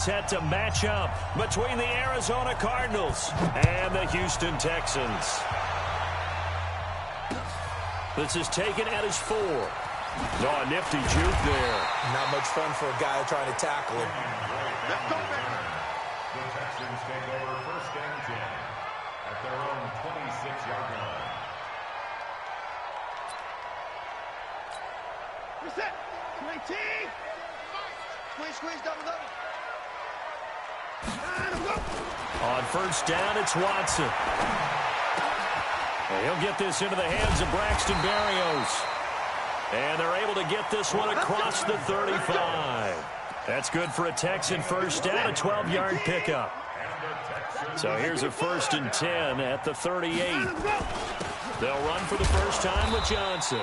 Set to match up between the Arizona Cardinals and the Houston Texans. This is taken at his 4. Oh, a nifty juke there. Not much fun for a guy trying to tackle him. The Texans take over 1st and 10 at their own 26-yard line. Reset. 19. Squeeze, double. On 1st down, it's Watson. And he'll get this into the hands of Braxton Berrios. And they're able to get this one across the 35. That's good for a Texan 1st down, a 12-yard pickup. So here's a 1st and 10 at the 38. They'll run for the first time with Johnson.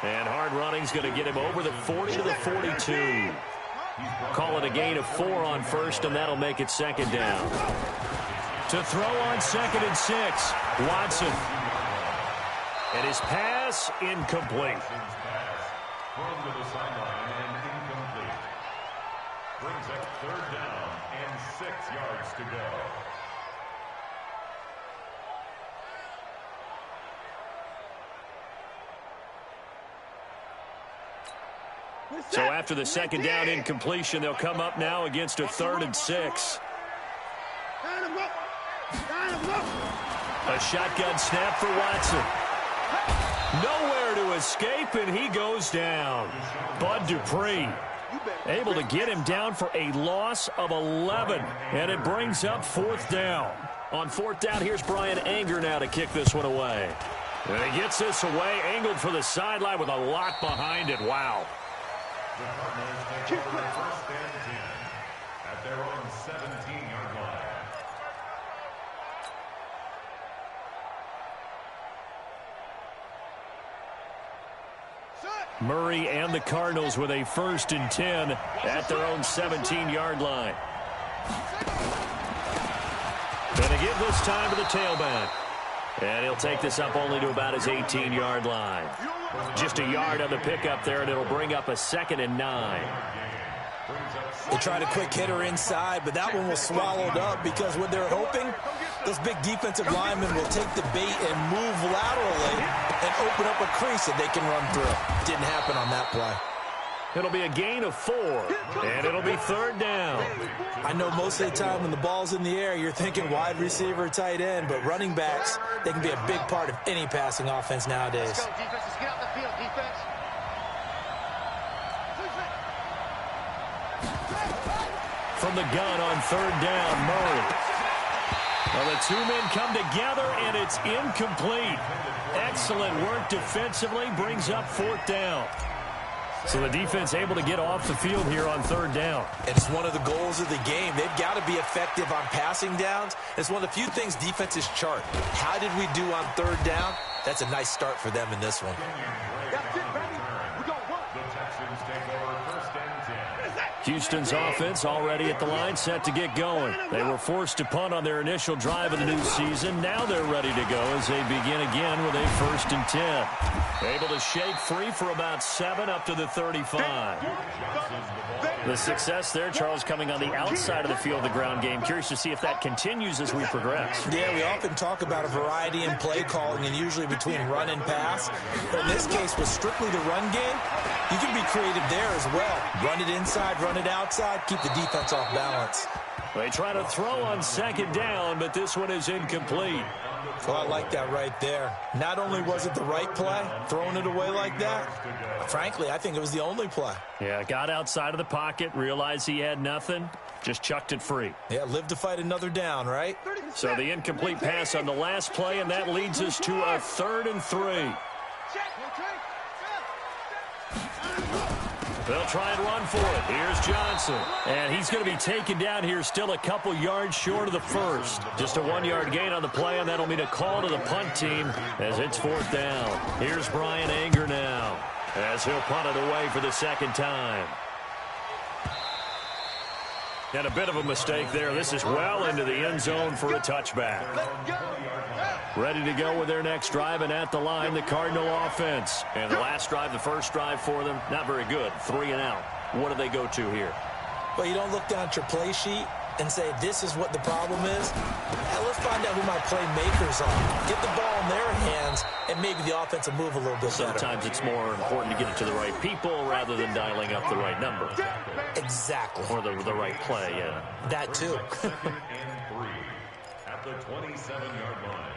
And hard running's going to get him over the 40 to the 42. Call it a gain of 4 on 1st, and that'll make it 2nd down. To throw on 2nd and 6, Watson. And his pass incomplete. Thrown to the sideline and incomplete. Brings up 3rd down and 6 yards to go. So after the 2nd down incompletion, they'll come up now against a 3rd and 6. A shotgun snap for Watson. Nowhere to escape, and he goes down. Bud Dupree able to get him down for a loss of 11, and it brings up 4th down. On 4th down, here's Brian Anger now to kick this one away. And he gets this away, angled for the sideline with a lot behind it. Wow. The Cardinals take over 1st and 10 at their own 17-yard line. Murray and the Cardinals with a 1st and 10 at their own 17-yard line. Going to give this time to the tailback. And he'll take this up only to about his 18-yard line. Just a yard on the pickup there, and it'll bring up a 2nd and 9. They tried a quick hitter inside, but that one was swallowed up because what they're hoping, those big defensive linemen will take the bait and move laterally and open up a crease that they can run through. Didn't happen on that play. It'll be a gain of 4, and it'll be 3rd down. I know most of the time when the ball's in the air, you're thinking wide receiver, tight end, but running backs, they can be a big part of any passing offense nowadays. Let's go, defense. Let's get out the field, defense. From the gun on 3rd down, Murray. Well, the 2 men come together, and it's incomplete. Excellent work defensively, brings up 4th down. So the defense able to get off the field here on 3rd down. It's one of the goals of the game. They've got to be effective on passing downs. It's one of the few things defenses chart. How did we do on 3rd down? That's a nice start for them in this one. Houston's offense already at the line, set to get going. They were forced to punt on their initial drive of the new season. Now they're ready to go as they begin again with a 1st and 10. Able to shake free for about 7 up to the 35. The success there, Charles, coming on the outside of the field of the ground game. Curious to see if that continues as we progress. Yeah, we often talk about a variety in play calling and usually between run and pass. But in this case, with strictly the run game, you can be creative there as well. Run it inside, run it outside, keep the defense off balance. They try to throw on 2nd down, but this one is incomplete. Well, I like that right there. Not only was it the right play, throwing it away like that, frankly, I think it was the only play. Yeah, got outside of the pocket, realized he had nothing, just chucked it free. Yeah, live to fight another down, right? So the incomplete pass on the last play, and that leads us to a 3rd and 3. They'll try and run for it. Here's Johnson. And he's going to be taken down here still a couple yards short of the 1st. Just a 1-yard gain on the play, and that'll mean a call to the punt team as it's 4th down. Here's Brian Anger now as he'll punt it away for the 2nd time. And a bit of a mistake there. This is well into the end zone for a touchback. Ready to go with their next drive, and at the line, the Cardinal offense. And the last drive, the first drive for them, not very good. 3 and out. What do they go to here? Well, you don't look down at your play sheet and say, this is what the problem is. Let's find out who my playmakers are. Get the ball in their hands, and maybe the offense will move a little bit better. Sometimes it's more important to get it to the right people rather than dialing up the right number. Exactly. Or the right play, yeah. That too. Second and 3 at the 27-yard line.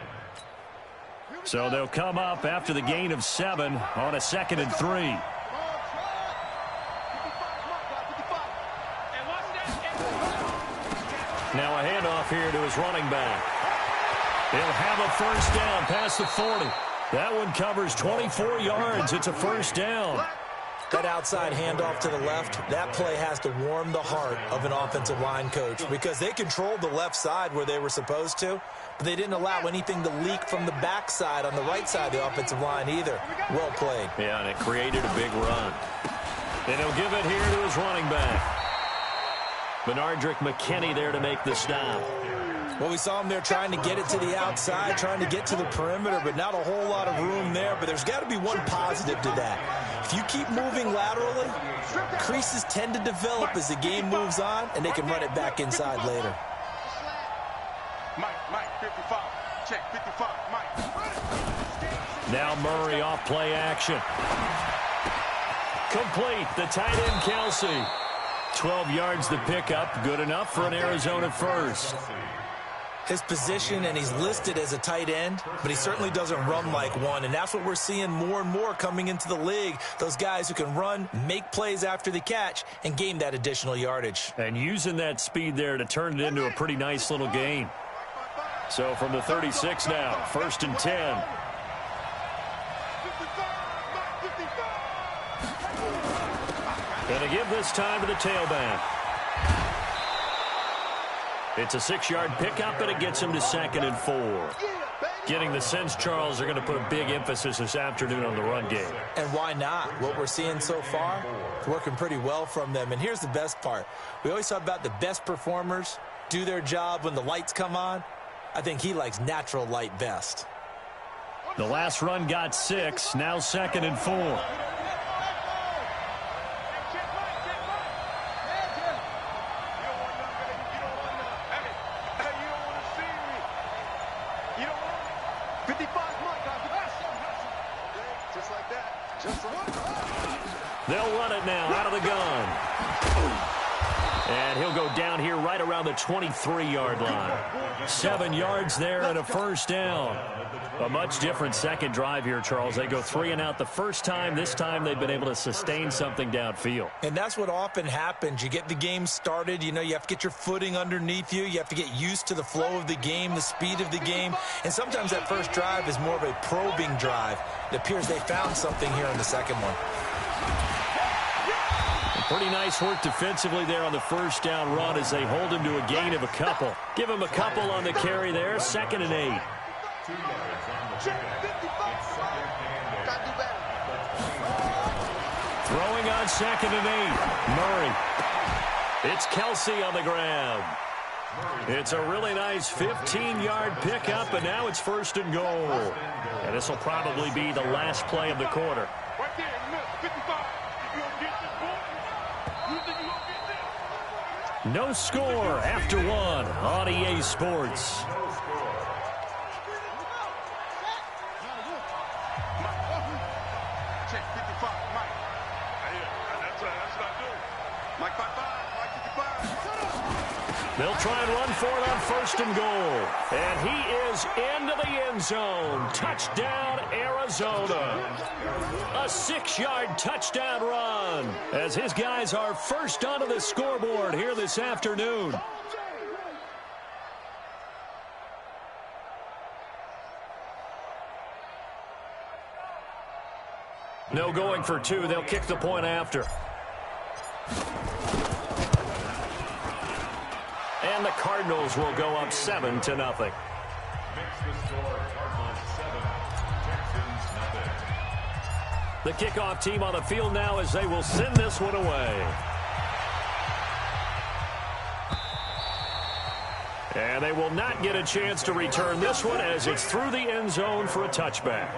So they'll come up after the gain of 7 on a 2nd and 3. Now a handoff here to his running back. He'll have a first down past the 40. That one covers 24 yards. It's a first down. That outside handoff to the left, that play has to warm the heart of an offensive line coach because they controlled the left side where they were supposed to, but they didn't allow anything to leak from the backside on the right side of the offensive line either. Well played. Yeah, and it created a big run. And he'll give it here to his running back. Benardrick McKinney there to make the stop. Well, we saw him there trying to get it to the outside, trying to get to the perimeter, but not a whole lot of room there. But there's got to be one positive to that. If you keep moving laterally, creases tend to develop as the game moves on, and they can run it back inside later. Mike, 55. Check, 55, Mike. Now Murray off play action. Complete, the tight end Kelsey. 12 yards the pickup, good enough for an Arizona first. His position, and he's listed as a tight end, but he certainly doesn't run like one, and that's what we're seeing more and more coming into the league. Those guys who can run, make plays after the catch, and gain that additional yardage. And using that speed there to turn it into a pretty nice little gain. So from the 36 now, 1st and 10. Going to give this time to the tailback. It's a 6-yard pickup, and it gets him to 2nd and 4. Getting the sense, Charles, they're going to put a big emphasis this afternoon on the run game. And why not? What we're seeing so far, it's working pretty well from them. And here's the best part. We always talk about the best performers do their job when the lights come on. I think he likes natural light best. The last run got 6, now 2nd and 4. They'll run it now out of the gun. And he'll go down here right around the 23-yard line. 7 yards there and a first down. A much different second drive here, Charles. They go 3 and out the first time. This time they've been able to sustain something downfield. And that's what often happens. You get the game started. You know, you have to get your footing underneath you. You have to get used to the flow of the game, the speed of the game. And sometimes that first drive is more of a probing drive. It appears they found something here in the second one. Pretty nice work defensively there on the first down run as they hold him to a gain of a couple. Give him a couple on the carry there, 2nd and 8. Throwing on 2nd and 8. Murray. It's Kelsey on the ground. It's a really nice 15-yard pickup, and now it's 1st and goal. And this will probably be the last play of the quarter. Right there, 55. You gonna get this ball? You think you gonna get this? No score after 1 on EA Sports. Check 55, Mike. That's what I do. Mike 55, Mike 55. They'll try and run for it on 1st and goal. And he is into the end zone. Touchdown, Arizona. A 6-yard touchdown run as his guys are first onto the scoreboard here this afternoon. No going for 2. They'll kick the point after. And the Cardinals will go up 7-0. Makes the score, Cardinals 7, Texans nothing. The kickoff team on the field now as they will send this one away. And they will not get a chance to return this one as it's through the end zone for a touchback.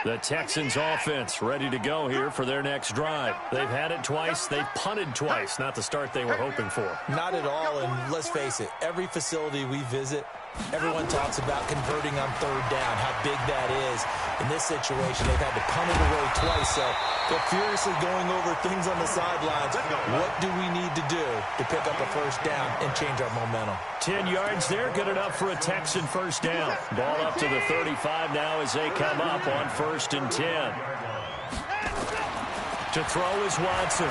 The Texans offense ready to go here for their next drive. They've had it twice. They've punted twice. Not the start they were hoping for. Not at all, and let's face it, every facility we visit, everyone talks about converting on third down, how big that is. In this situation, they've had to punt it away twice, so they're furiously going over things on the sidelines. What do we need to do to pick up a first down and change our momentum? 10 yards there, good enough for a Texan first down. Ball up to the 35 now as they come up on 1st and 10. To throw is Watson.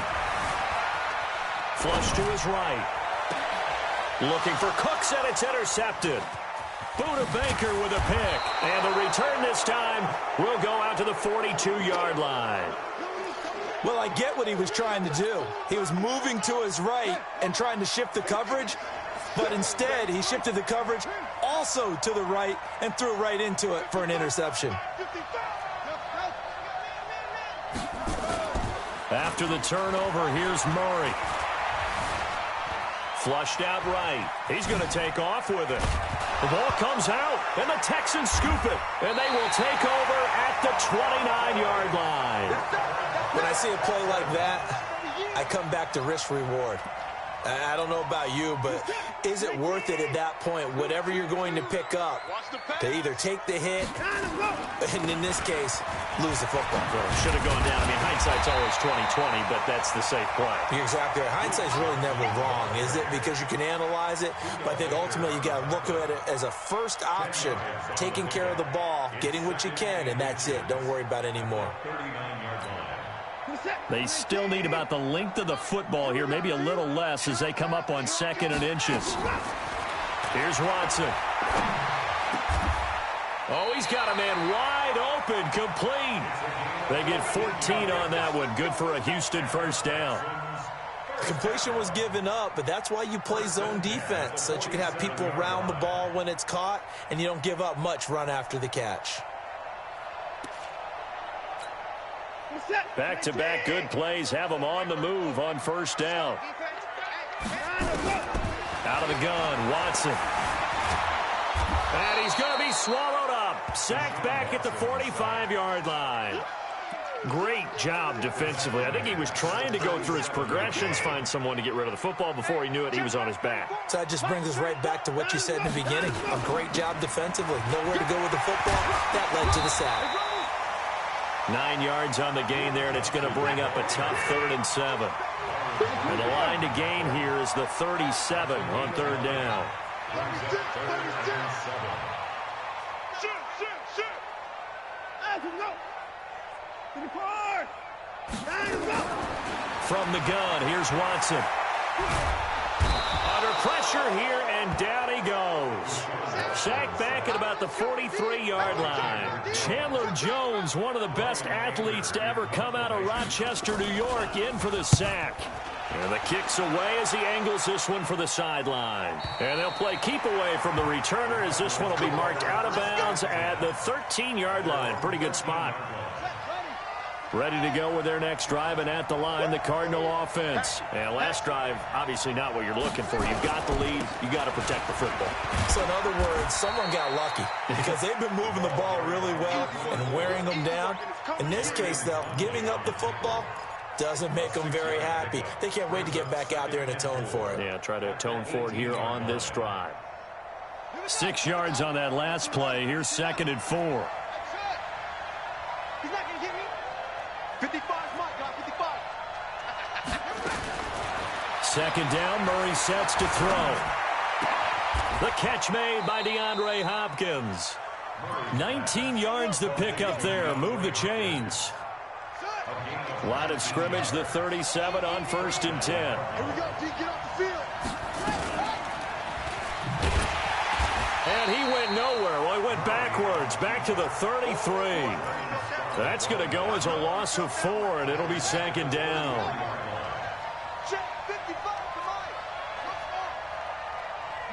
Flush to his right. Looking for Cooks, and it's intercepted. Buda Baker with a pick. And the return this time will go out to the 42-yard line. Well, I get what he was trying to do. He was moving to his right and trying to shift the coverage, but instead he shifted the coverage also to the right and threw right into it for an interception. After the turnover, here's Murray. Flushed out right. He's going to take off with it. The ball comes out, and the Texans scoop it. And they will take over at the 29-yard line. When I see a play like that, I come back to risk-reward. I don't know about you, but is it worth it at that point, whatever you're going to pick up, to either take the hit, and in this case, lose the football? Well, should have gone down. I mean, hindsight's always 20/20, but that's the safe play. You're exactly right. Hindsight's really never wrong, is it? Because you can analyze it, but I think ultimately you got to look at it as a first option, taking care of the ball, getting what you can, and that's it. Don't worry about it anymore. They still need about the length of the football here, maybe a little less as they come up on 2nd and inches. Here's Watson. Oh, he's got a man wide open, complete. They get 14 on that one. Good for a Houston first down. Completion was given up, but that's why you play zone defense, so that you can have people around the ball when it's caught, and you don't give up much run after the catch. Back-to-back good plays have them on the move on first down. Out of the gun, Watson. And he's going to be swallowed up. Sacked back at the 45-yard line. Great job defensively. I think he was trying to go through his progressions, find someone to get rid of the football. Before he knew it, he was on his back. So that just brings us right back to what you said in the beginning. A great job defensively. Nowhere to go with the football. That led to the sack. 9 yards on the gain there, and it's going to bring up a tough 3rd and 7. And the line to gain here is the 37 on 3rd down. From the gun, here's Watson. Under pressure here, and down he goes. Sacked back at about the 43-yard line. Chandler Jones, one of the best athletes to ever come out of Rochester, New York, in for the sack. And the kick's away as he angles this one for the sideline. And they'll play keep away from the returner as this one will be marked out of bounds at the 13-yard line. Pretty good spot. Ready to go with their next drive, and at the line, the Cardinal offense. And last drive, obviously not what you're looking for. You've got the lead. You've got to protect the football. So in other words, someone got lucky because they've been moving the ball really well and wearing them down. In this case, though, giving up the football doesn't make them very happy. They can't wait to get back out there and atone for it. Yeah, try to atone for it here on this drive. 6 yards on that last play. Here's 2nd and 4. 55, Mike, got 55. 2nd down, Murray sets to throw. The catch made by DeAndre Hopkins. 19 yards to pick up there. Move the chains. Line of scrimmage, the 37 on 1st and 10. Here we go, G, get off the field. And he went nowhere. Well, he went backwards, back to the 33. That's going to go as a loss of 4, and it'll be 2nd down. Check 55 to Mike.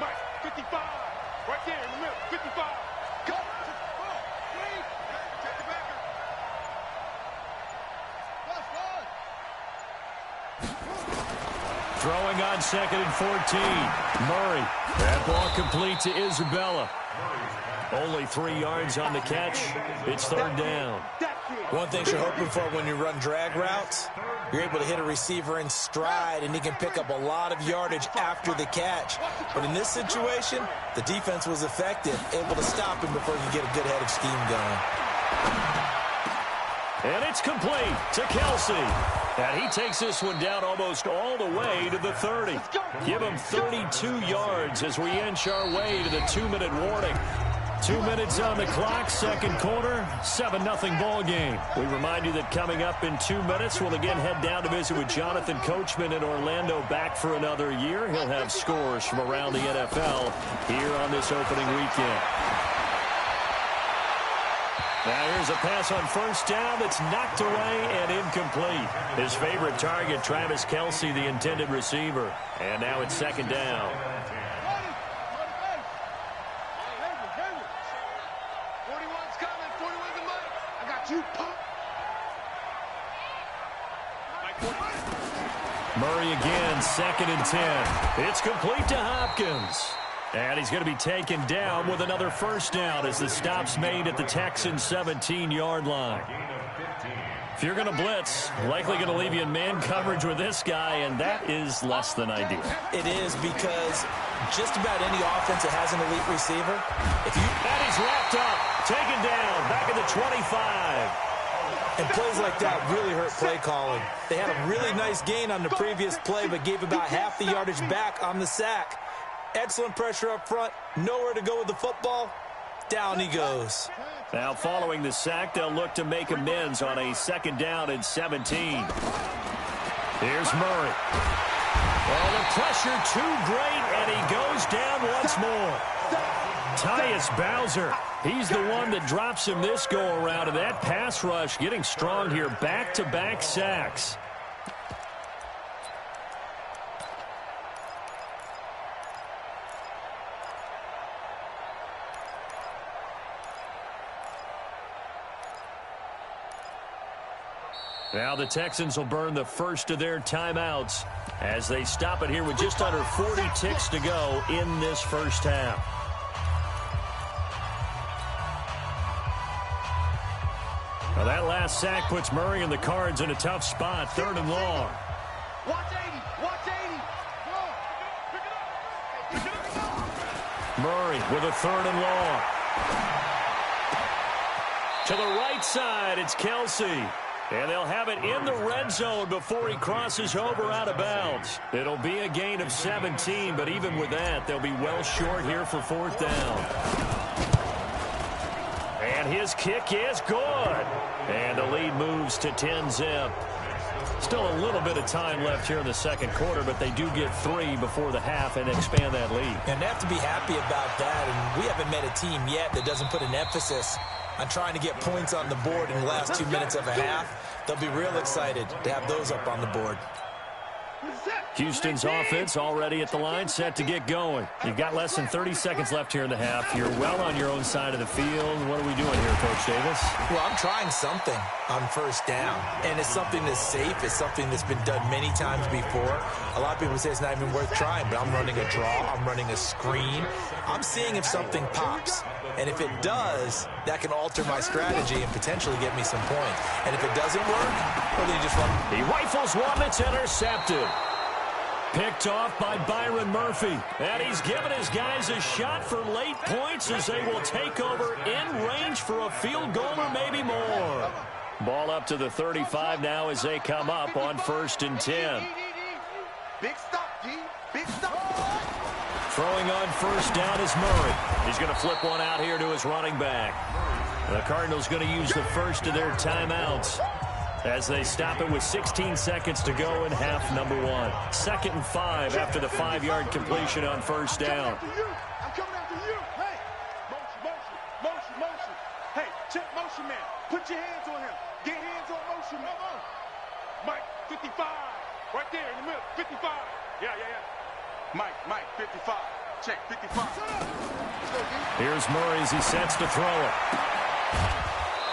Mike, 55. Right there in the middle, 55. Go. Wait. Check the backer. Throwing on 2nd and 14. Murray. That ball complete to Isabella. Only 3 yards on the catch. It's third down. One thing you're hoping for when you run drag routes, you're able to hit a receiver in stride, and he can pick up a lot of yardage after the catch. But in this situation, the defense was effective, able to stop him before he could get a good head of steam going. And it's complete to Kelsey. And he takes this one down almost all the way to the 30. Give him 32 yards as we inch our way to the 2-minute warning. 2 minutes on the clock, second quarter, 7-0 ball game. We remind you that coming up in 2 minutes, we'll again head down to visit with Jonathan Coachman in Orlando, back for another year. He'll have scores from around the NFL here on this opening weekend. Now here's a pass on first down that's knocked away and incomplete. His favorite target, Travis Kelce, the intended receiver. And now it's second down. 41's coming. 41's the mic. I got you, punk. Murray again, 2nd and 10. It's complete to Hopkins. And he's going to be taken down with another first down as the stop's made at the Texans' 17-yard line. If you're going to blitz, likely going to leave you in man coverage with this guy, and that is less than ideal. It is, because just about any offense that has an elite receiver, And he's wrapped up, taken down, back at the 25. and plays like that really hurt play calling. They had a really nice gain on the previous play, but gave about half the yardage back on the sack. Excellent pressure up front, nowhere to go with the football. Down he goes. Now following the sack, they'll look to make amends on a 2nd down and 17. Here's Murray. Well, the pressure too great, and he goes down once more. Tyus Bowser, he's the one that drops him this go-around, and that pass rush getting strong here. Back-to-back sacks. Now the Texans will burn the first of their timeouts as they stop it here with just under 40 ticks to go in this first half. Well, that last sack puts Murray and the Cards in a tough spot, 3rd and long. Watch 80. Watch 80. Pick it up. Murray with a 3rd and long. To the right side, it's Kelsey. And they'll have it in the red zone before he crosses over out of bounds. It'll be a gain of 17, but even with that, they'll be well short here for 4th down. And his kick is good. And the lead moves to 10-zip. Still a little bit of time left here in the second quarter, but they do get 3 before the half and expand that lead. And they have to be happy about that, and we haven't met a team yet that doesn't put an emphasis on trying to get points on the board in the last 2 minutes of a half. They'll be real excited to have those up on the board. Houston's offense already at the line, set to get going. You've got less than 30 seconds left here in the half. You're well on your own side of the field. What are we doing here, Coach Davis? Well, I'm trying something on first down, and it's something that's safe. It's something that's been done many times before. A lot of people say it's not even worth trying, but I'm running a draw. I'm running a screen. I'm seeing if something pops. And if it does, that can alter my strategy and potentially get me some points. And if it doesn't work, well, then you just run. He rifles one that's intercepted. Picked off by Byron Murphy. And he's given his guys a shot for late points as they will take over in range for a field goal or maybe more. Ball up to the 35 now as they come up on 1st and 10. Big stop, D. Big stop. Throwing on first down is Murray. He's going to flip one out here to his running back. The Cardinals going to use the first of their timeouts as they stop it with 16 seconds to go in half number 1. 2nd and 5 after the 5-yard completion on first down. I'm coming after you. Hey, motion. Hey, check motion man. Put your hands on him. Get hands on motion man. Mike, 55. Right there in the middle. 55. Yeah. Mike, 55. Check, 55. Here's Murray as he sets to throw it.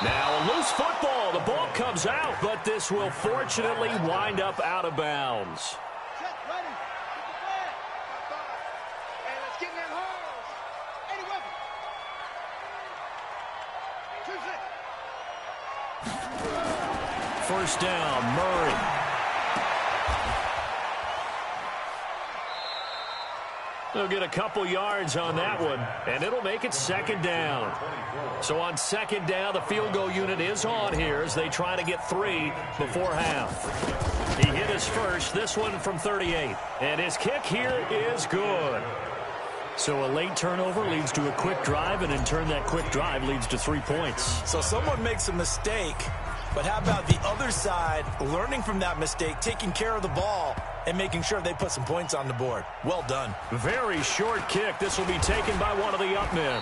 Now a loose football. The ball comes out, but this will fortunately wind up out of bounds. Check, ready. Get the flag. And let's get in that hole. 80 weapon. first down. Murray. They'll get a couple yards on that one, and it'll make it second down. So on second down, the field goal unit is on here as they try to get 3 before half. He hit his first, this one from 38. And his kick here is good. So a late turnover leads to a quick drive, and in turn that quick drive leads to 3 points. So someone makes a mistake, but how about the other side learning from that mistake, taking care of the ball, and making sure they put some points on the board? Well done. Very short kick. This will be taken by one of the up men.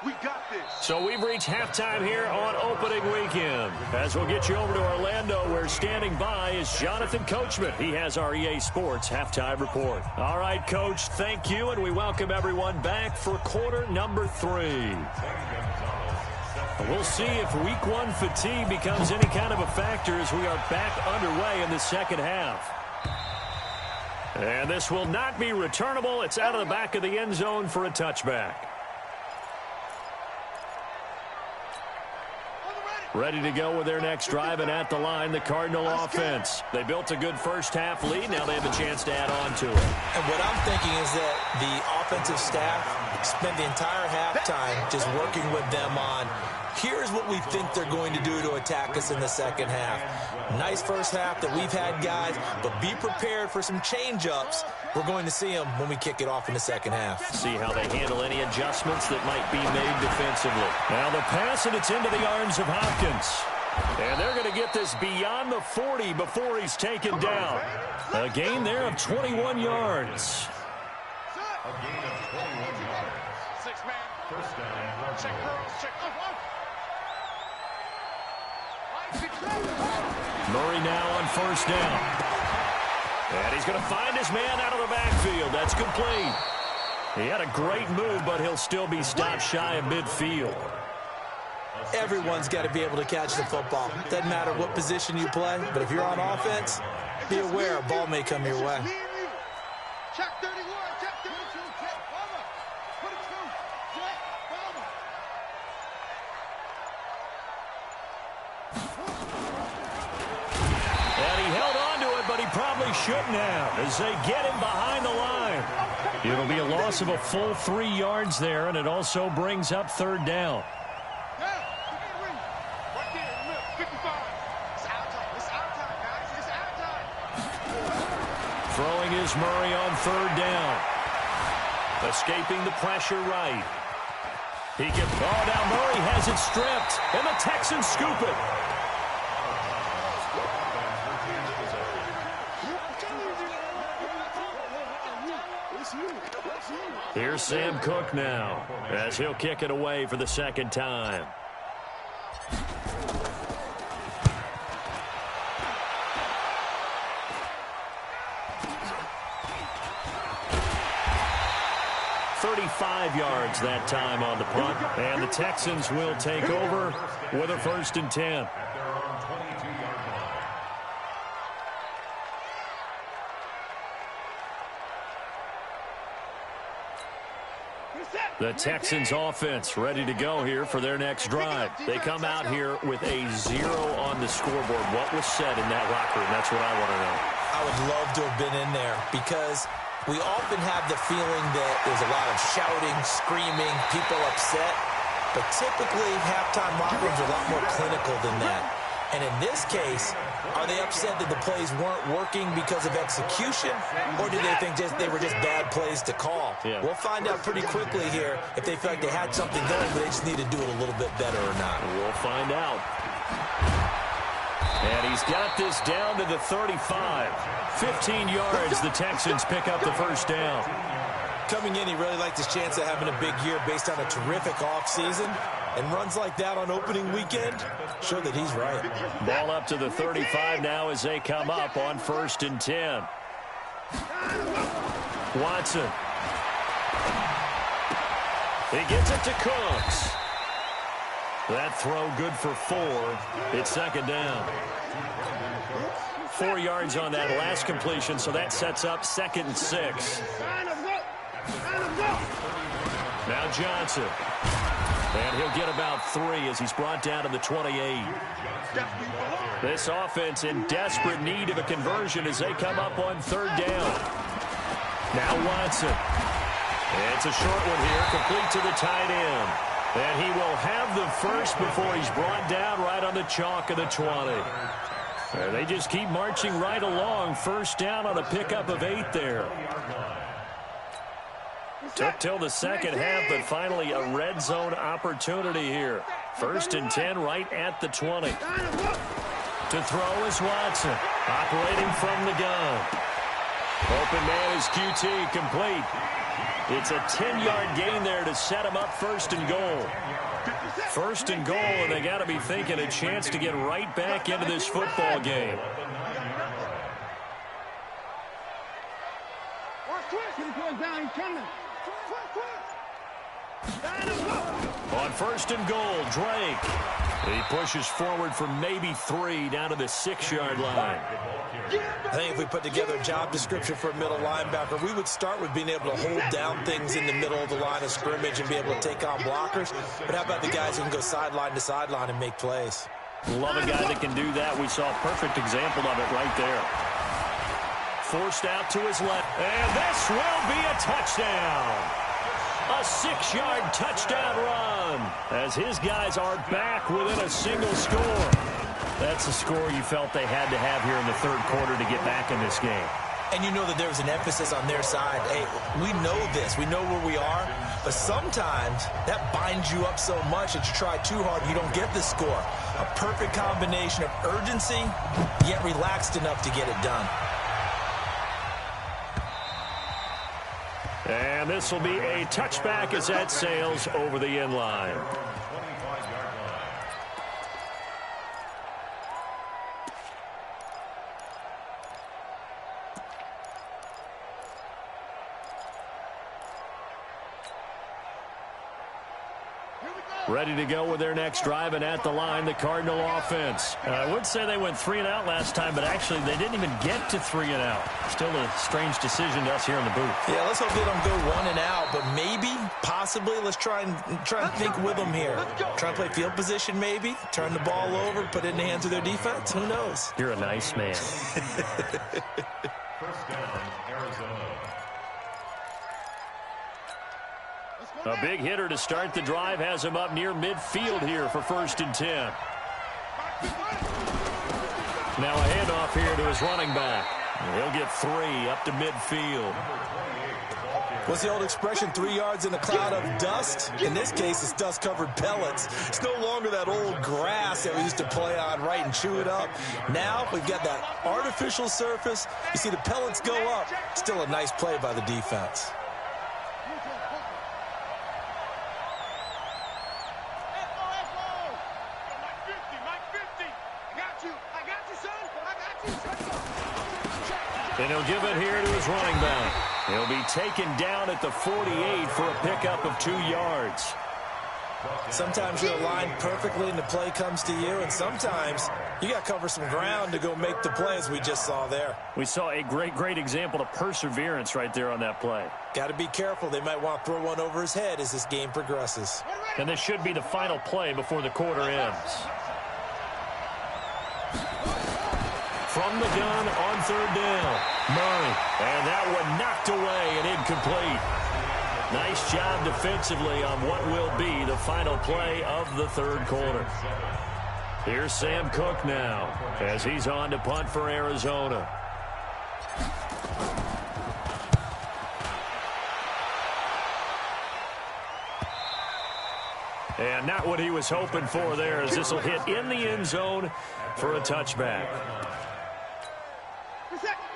We got this. So we've reached halftime here on opening weekend. As we'll get you over to Orlando, where standing by is Jonathan Coachman. He has our EA Sports halftime report. All right, Coach, thank you, and we welcome everyone back for quarter number 3. We'll see if week 1 fatigue becomes any kind of a factor as we are back underway in the second half. And this will not be returnable. It's out of the back of the end zone for a touchback. Ready to go with their next drive, and at the line, the Cardinal offense. They built a good first-half lead. Now they have a chance to add on to it. And what I'm thinking is that the offensive staff spent the entire halftime just working with them on, here's what we think they're going to do to attack us in the second half. Nice first half that we've had, guys, but be prepared for some change-ups. We're going to see them when we kick it off in the second half. See how they handle any adjustments that might be made defensively. Now the pass, and it's into the arms of Hopkins. And they're going to get this beyond the 40 before he's taken down. A gain there of 21 yards. A gain of 21 yards. 6 man. First down. Check girls. Check. Murray now on first down. And he's going to find his man out of the backfield. That's complete. He had a great move, but he'll still be stopped shy of midfield. Everyone's got to be able to catch the football. Doesn't matter what position you play, but if you're on offense, be aware a ball may come your way. Check 31. Check 32. Check. Bomber. 22. Check. Bomber. And he held on to it, but he probably shouldn't have as they get him behind the line. It'll be a loss of a full 3 yards there, and it also brings up third down. Throwing is Murray on third down. Escaping the pressure right. He can throw down. Murray has it stripped, and the Texans scoop it. Here's Sam Cook now, as he'll kick it away for the second time. .35 yards that time on the punt, and the Texans will take over with a 1st and 10. The Texans offense ready to go here for their next drive. They come out here with a 0 on the scoreboard. What was said in that locker room? That's what I want to know. I would love to have been in there because we often have the feeling that there's a lot of shouting, screaming, people upset. But typically, halftime locker rooms are a lot more clinical than that. And in this case, are they upset that the plays weren't working because of execution? Or do they think they were just bad plays to call? Yeah. We'll find out pretty quickly here if they feel like they had something going, but they just need to do it a little bit better or not. We'll find out. And he's got this down to the 35. 15 yards, the Texans pick up the first down. Coming in, he really liked his chance of having a big year based on a terrific offseason. And runs like that on opening weekend, show that he's right. Ball up to the 35 now as they come up on 1st and 10. Watson. He gets it to Cooks. That throw good for 4. It's second down. 4 yards on that last completion, so that sets up 2nd and 6. Now Johnson. And he'll get about 3 as he's brought down to the 28. This offense in desperate need of a conversion as they come up on 3rd down. Now Watson. It's a short one here, complete to the tight end. And he will have the first before he's brought down right on the chalk of the 20. They just keep marching right along. 1st down on a pickup of 8 there. Took till the second half, but finally a red zone opportunity here. 1st and 10 right at the 20. To throw is Watson, operating from the gun. Open man is QT, complete. It's a 10-yard gain there to set him up 1st and goal. 1st and goal, and they got to be thinking a chance to get right back into this football game. On 1st and goal, Drake. He pushes forward for maybe 3 down to the 6-yard line. I think if we put together a job description for a middle linebacker, we would start with being able to hold down things in the middle of the line of scrimmage and be able to take on blockers. But how about the guys who can go sideline to sideline and make plays? Love a guy that can do that. We saw a perfect example of it right there. Forced out to his left. And this will be a touchdown. A 6-yard touchdown run as his guys are back within a single score. That's the score you felt they had to have here in the 3rd quarter to get back in this game. And you know that there's an emphasis on their side. Hey, we know this. We know where we are. But sometimes that binds you up so much that you try too hard, you don't get the score. A perfect combination of urgency, yet relaxed enough to get it done. And this will be a touchback as that sails over the end line. Ready to go with their next drive, and at the line, the Cardinal offense. I would say they went 3 and out last time, but actually they didn't even get to 3 and out. Still a strange decision to us here in the booth. Yeah, let's hope they don't go 1 and out, but maybe, possibly, let's try and think with them here. Try and play field position maybe, turn the ball over, put it in the hands of their defense. Who knows? You're a nice man. 1st down, Arizona. A big hitter to start the drive has him up near midfield here for 1st and 10. Now a handoff here to his running back. He'll get 3 up to midfield. What's the old expression, 3 yards in a cloud of dust? In this case, it's dust-covered pellets. It's no longer that old grass that we used to play on, right, and chew it up. Now we've got that artificial surface. You see the pellets go up. Still a nice play by the defense. And he'll give it here to his running back. He'll be taken down at the 48 for a pickup of 2 yards. Sometimes you're aligned perfectly and the play comes to you, and sometimes you got to cover some ground to go make the play, as we just saw there. We saw a great example of perseverance right there on that play. Got to be careful. They might want to throw one over his head as this game progresses. And this should be the final play before the quarter ends. From the gun on 3rd down, Murray. And that one knocked away and incomplete. Nice job defensively on what will be the final play of the 3rd quarter. Here's Sam Cook now as he's on to punt for Arizona. And not what he was hoping for there, as this will hit in the end zone for a touchback.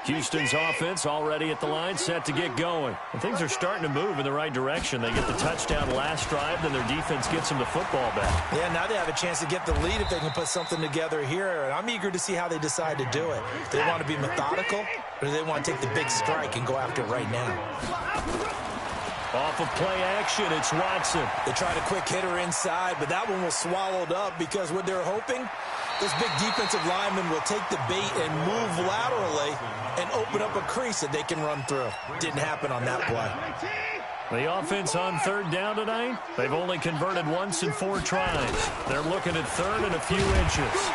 Houston's offense already at the line, set to get going. And things are starting to move in the right direction. They get the touchdown last drive, then their defense gets them the football back. Yeah, now they have a chance to get the lead if they can put something together here. And I'm eager to see how they decide to do it. Do they want to be methodical, or do they want to take the big strike and go after it right now? Off of play action, it's Watson. They tried a quick hitter inside, but that one was swallowed up because what they're hoping, this big defensive lineman will take the bait and move laterally and open up a crease that they can run through. Didn't happen on that play. The offense on third down tonight, they've only converted once in 4 tries. They're looking at third and a few inches.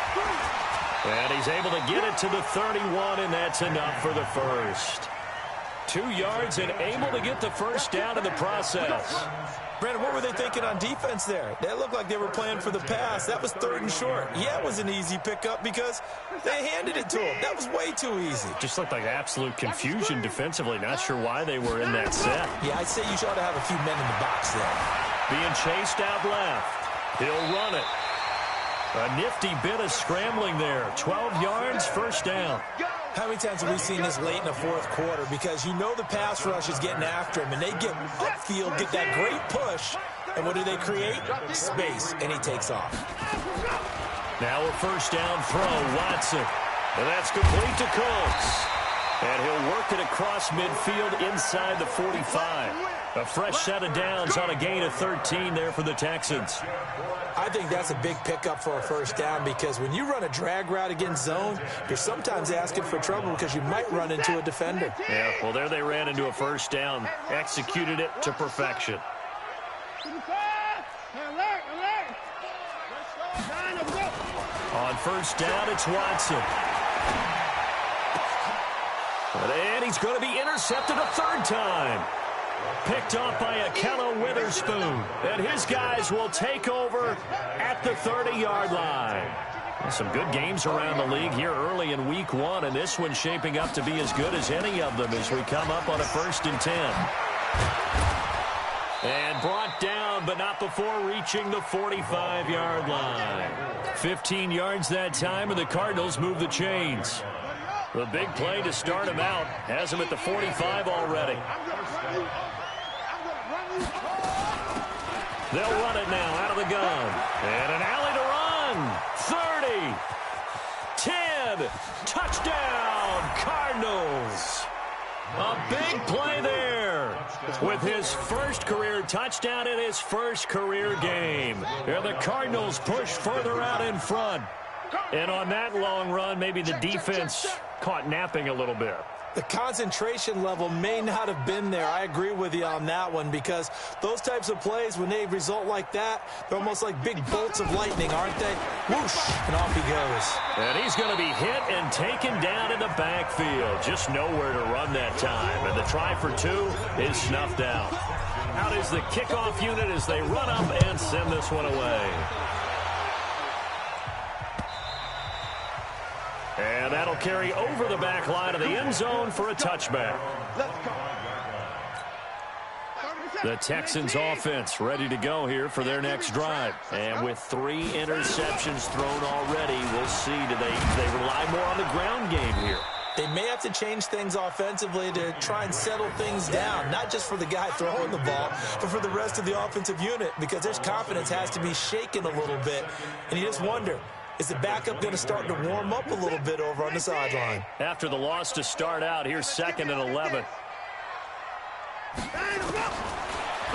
And he's able to get it to the 31, and that's enough for the first. 2 yards and able to get the first down in the process. Brandon, what were they thinking on defense there? They looked like they were playing for the pass. That was 3rd and short. Yeah, it was an easy pickup because they handed it to him. That was way too easy. Just looked like absolute confusion defensively. Not sure why they were in that set. Yeah, I'd say you ought to have a few men in the box there. Being chased out left. He'll run it. A nifty bit of scrambling there. 12 yards, first down. How many times have we seen this late in the 4th quarter? Because you know the pass rush is getting after him, and they get upfield, get that great push, and what do they create? Space, and he takes off. Now a first down throw, Watson. And that's complete to Cooks. And he'll work it across midfield inside the 45. A fresh set of downs on a gain of 13 there for the Texans. I think that's a big pickup for a first down because when you run a drag route against zone, you're sometimes asking for trouble because you might run into a defender. Yeah, well, there they ran into a first down, executed it to perfection. On first down, it's Watson. And he's going to be intercepted a 3rd time. Picked off by Akello Witherspoon. And his guys will take over at the 30-yard line. Some good games around the league here early in week 1, and this one's shaping up to be as good as any of them as we come up on a 1st and 10. And brought down, but not before reaching the 45-yard line. 15 yards that time, and the Cardinals move the chains. The big play to start him out has him at the 45 already. They'll run it now out of the gun. And an alley to run. 30. 10. Touchdown, Cardinals. A big play there with his first career touchdown in his first career game. And the Cardinals push further out in front. And on that long run, maybe the defense caught napping a little bit. The concentration level may not have been there. I agree with you on that one because those types of plays, when they result like that, they're almost like big bolts of lightning, aren't they? Whoosh, and off he goes. And he's going to be hit and taken down in the backfield. Just nowhere to run that time. And the try for 2 is snuffed out. Out is the kickoff unit as they run up and send this one away. And that'll carry over the back line of the end zone for a touchback. The Texans offense ready to go here for their next drive. And with 3 interceptions thrown already, we'll see. Do they rely more on the ground game here? They may have to change things offensively to try and settle things down, not just for the guy throwing the ball, but for the rest of the offensive unit, because their confidence has to be shaken a little bit. And you just wonder, is the backup going to start to warm up a little bit over on the sideline? After the loss to start out, here's 2nd and 11.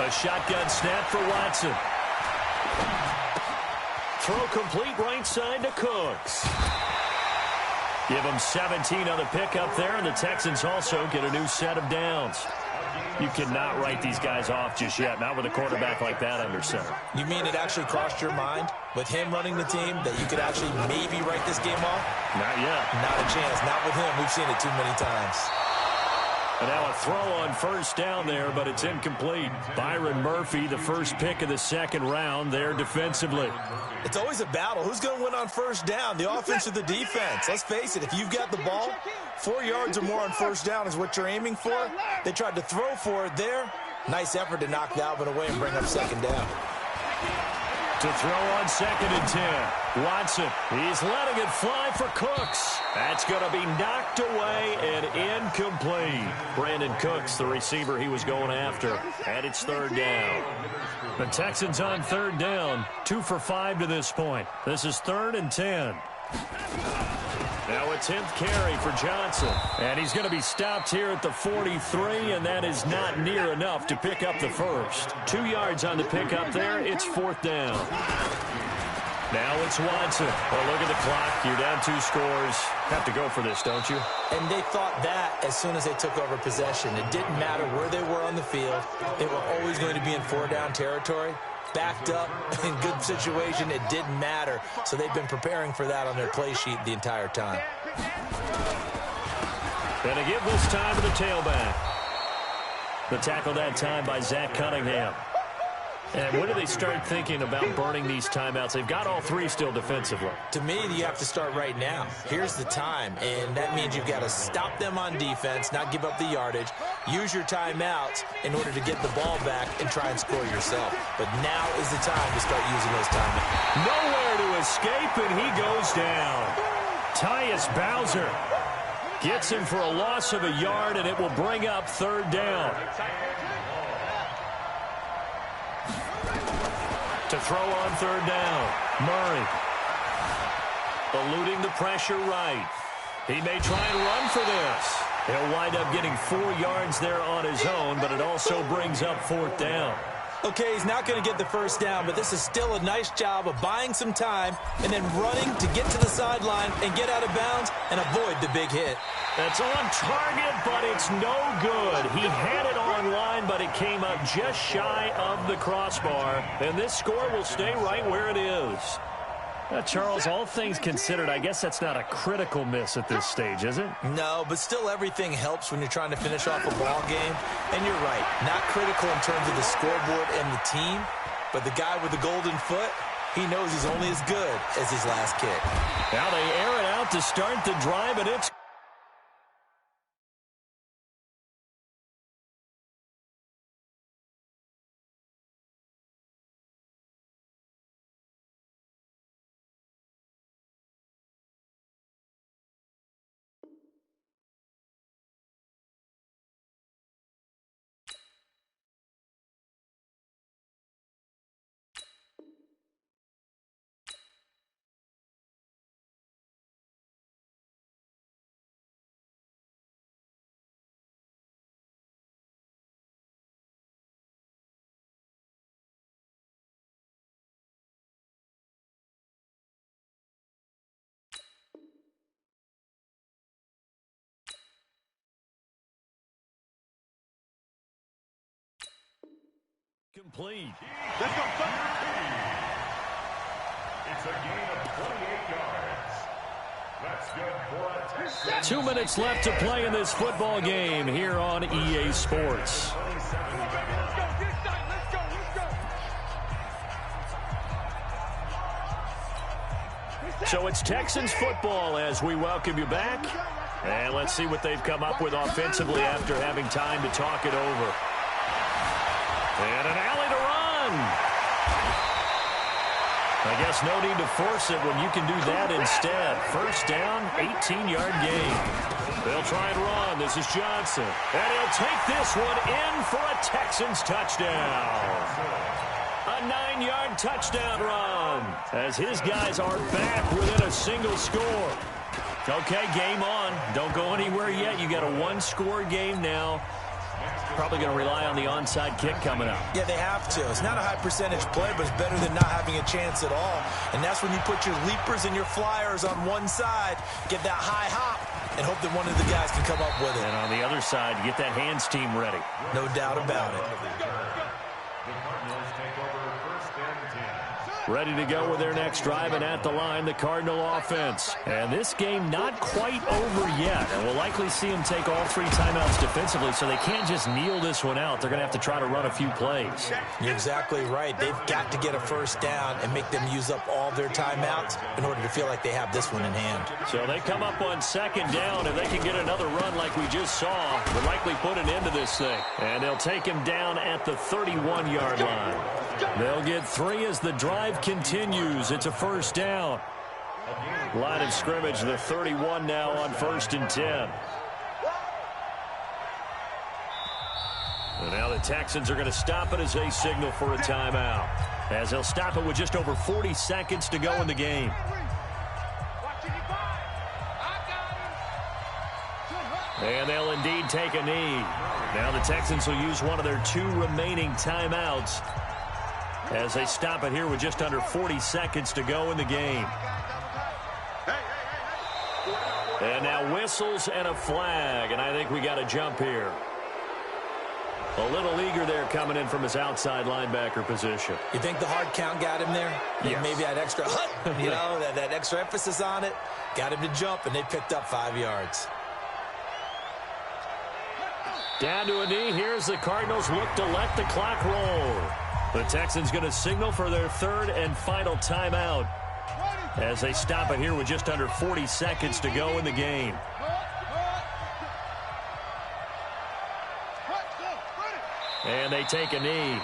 A shotgun snap for Watson. Throw complete right side to Cooks. Give them 17 on the pickup there, and the Texans also get a new set of downs. You cannot write these guys off just yet, not with a quarterback like that under center. You mean it actually crossed your mind with him running the team that you could actually maybe write this game off? Not yet. Not a chance. Not with him. We've seen it too many times. And now a throw on first down there, but it's incomplete. Byron Murphy, the first pick of the 2nd round there defensively. It's always a battle. Who's going to win on first down, the offense or the defense? Let's face it, if you've got the ball, 4 yards or more on first down is what you're aiming for. They tried to throw for it there. Nice effort to knock Dalvin away and bring up 2nd down. To throw on 2nd and 10. Watson, he's letting it fly for Cooks. That's going to be knocked away and incomplete. Brandon Cooks, the receiver he was going after. And it's 3rd down. The Texans on 3rd down. 2 for 5 to this point. This is 3rd and 10. Now a 10th carry for Johnson. And he's going to be stopped here at the 43, and that is not near enough to pick up the first. 2 yards on the pickup there. It's 4th down. Now it's Watson. Well, look at the clock. You're down 2 scores. Have to go for this, don't you? And they thought that as soon as they took over possession. It didn't matter where they were on the field. They were always going to be in 4-down territory. Backed up, in good situation, it didn't matter. So they've been preparing for that on their play sheet the entire time. Gonna give this time to the tailback. The tackle that time by Zach Cunningham. And when do they start thinking about burning these timeouts? They've got all 3 still defensively. To me, you have to start right now. Here's the time, and that means you've got to stop them on defense, not give up the yardage, use your timeouts in order to get the ball back and try and score yourself. But now is the time to start using those timeouts. Nowhere to escape, and he goes down. Tyus Bowser gets him for a loss of a yard, and it will bring up 3rd down. To throw on 3rd down, Murray. Eluding the pressure right. He may try and run for this. He'll wind up getting 4 yards there on his own, but it also brings up 4th down. Okay, he's not going to get the 1st down, but this is still a nice job of buying some time and then running to get to the sideline and get out of bounds and avoid the big hit. That's on target, but it's no good. He had it on line, but it came up just shy of the crossbar. And this score will stay right where it is. Charles, all things considered, I guess that's not a critical miss at this stage, is it? No, but still everything helps when you're trying to finish off a ball game. And you're right, not critical in terms of the scoreboard and the team, but the guy with the golden foot, he knows he's only as good as his last kick. Now they air it out to start the drive, and it's complete. Let's go. It's a gain of 28 yards. That's good for a touchdown. 2 minutes left to play in this football game here on EA Sports. Let's go. Get it done. Let's go. So it's Texans football as we welcome you back. And let's see what they've come up with offensively after having time to talk it over. And an alley to run. I guess no need to force it when you can do that instead. 1st down, 18-yard gain. They'll try and run. This is Johnson. And he'll take this one in for a Texans touchdown. A 9-yard touchdown run as his guys are back within a single score. Okay, game on. Don't go anywhere yet. You got a 1-score game now. Probably going to rely on the onside kick coming up. Yeah, they have to. It's not a high percentage play, but it's better than not having a chance at all. And that's when you put your leapers and your flyers on one side, get that high hop, and hope that one of the guys can come up with it. And on the other side, get that hands team ready. No doubt about it. The Cardinals take over 1st and 10. Ready to go with their next drive, and at the line, the Cardinal offense. And this game not quite over yet. And we'll likely see them take all 3 timeouts defensively, so they can't just kneel this one out. They're going to have to try to run a few plays. You're exactly right. They've got to get a 1st down and make them use up all their timeouts in order to feel like they have this one in hand. So they come up on 2nd down. If they can get another run like we just saw, they'll likely put an end to this thing. And they'll take him down at the 31-yard line. They'll get 3 as the drive continues. It's a 1st down. Line of scrimmage, the 31 now on 1st and 10. And now the Texans are going to stop it as they signal for a timeout. As they'll stop it with just over 40 seconds to go in the game. And they'll indeed take a knee. Now the Texans will use one of their 2 remaining timeouts as they stop it here with just under 40 seconds to go in the game. And now whistles and a flag, and I think we got a jump here. A little eager there coming in from his outside linebacker position. You think the hard count got him there? Yes. Maybe that extra you know, that extra emphasis on it got him to jump, and they picked up 5 yards. Down to a knee. Here's the Cardinals look to let the clock roll. The Texans going to signal for their third and final timeout as they stop it here with just under 40 seconds to go in the game. And they take a knee.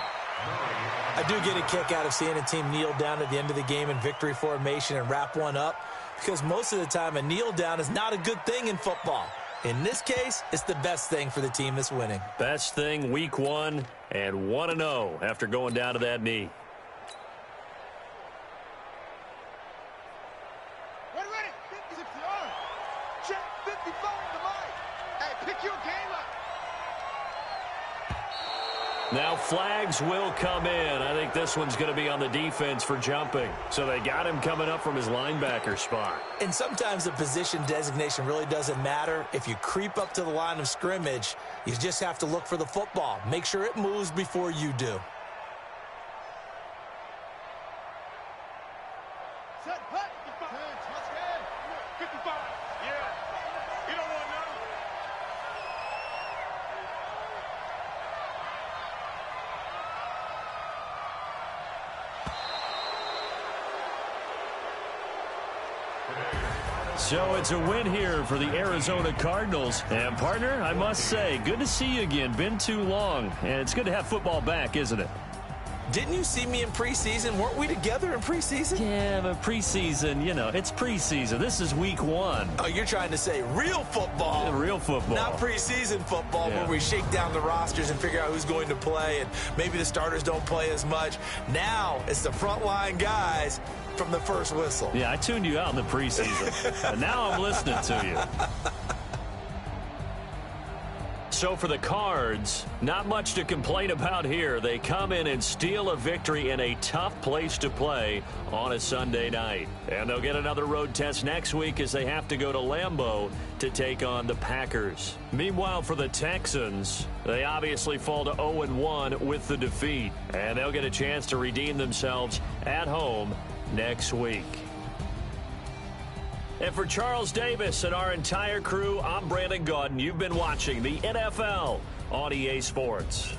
I do get a kick out of seeing a team kneel down at the end of the game in victory formation and wrap one up, because most of the time a kneel down is not a good thing in football. In this case, it's the best thing for the team that's winning. Best thing week 1 and 1-0 after going down to that knee. Ready. Check 55 to Mike. Hey, pick your game up. Now flags will come in. I think this one's going to be on the defense for jumping. So they got him coming up from his linebacker spot. And sometimes the position designation really doesn't matter. If you creep up to the line of scrimmage, you just have to look for the football. Make sure it moves before you do. Set, hut. 55. Yeah. You don't want none. So it's a win here for the Arizona Cardinals. And, partner, I must say, good to see you again. Been too long. And it's good to have football back, isn't it? Didn't you see me in preseason? Weren't we together in preseason? Yeah, but preseason, you know, it's preseason. This is week 1. Oh, you're trying to say real football. Yeah, real football. Not preseason football, Yeah. where we shake down the rosters and figure out who's going to play, and maybe the starters don't play as much. Now it's the frontline guys from the first whistle. Yeah, I tuned you out in the preseason. And now I'm listening to you. So for the Cards, not much to complain about here. They come in and steal a victory in a tough place to play on a Sunday night. And they'll get another road test next week as they have to go to Lambeau to take on the Packers. Meanwhile, for the Texans, they obviously fall to 0-1 with the defeat. And they'll get a chance to redeem themselves at home next week. And for Charles Davis and our entire crew, I'm Brandon Gaudin. You've been watching the NFL on EA Sports.